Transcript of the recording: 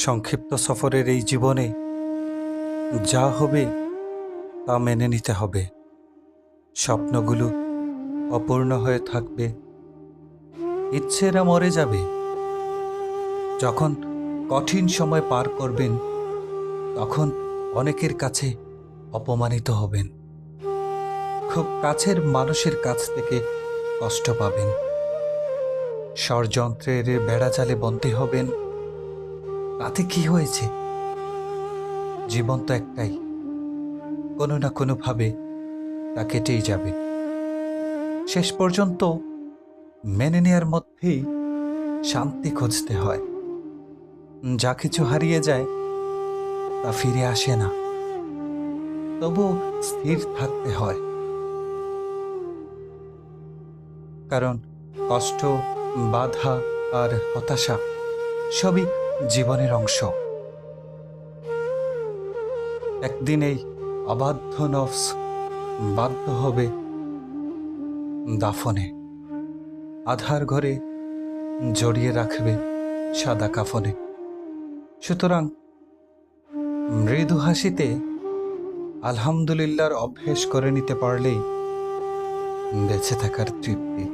সংক্ষিপ্ত সফরের এই জীবনে যা হবে তা মেনে নিতে হবে। স্বপ্নগুলো অপূর্ণ হয়ে থাকবে, ইচ্ছেরা মরে যাবে। যখন কঠিন সময় পার করবেন তখন অনেকের কাছে অপমানিত হবেন, খুব কাছের মানুষের কাছ থেকে কষ্ট পাবেন, ষড়যন্ত্রের বেড়াজালে বন্দী হবেন। তাতে কি হয়েছে? জীবন তো একটাই, কোনো না কোনোভাবে তা কেটেই যাবে। শেষ পর্যন্ত মেনে নেয়ার মধ্যেই শান্তি খুঁজতে হয়। যা কিছু হারিয়ে যায় তা ফিরে আসে না, তবু স্থির থাকতে হয়। কারণ কষ্ট, বাধা আর হতাশা সবই জীবনের অংশ। একদিন এই অবাধ্য নফস বাধ্য হবে দাফনে, আধার ঘরে জড়িয়ে রাখবে সাদা কাফনে। সুতরাং মৃদু হাসিতে আলহামদুলিল্লাহর অভ্যেস করে নিতে পারলেই বেঁচে থাকার তৃপ্তি।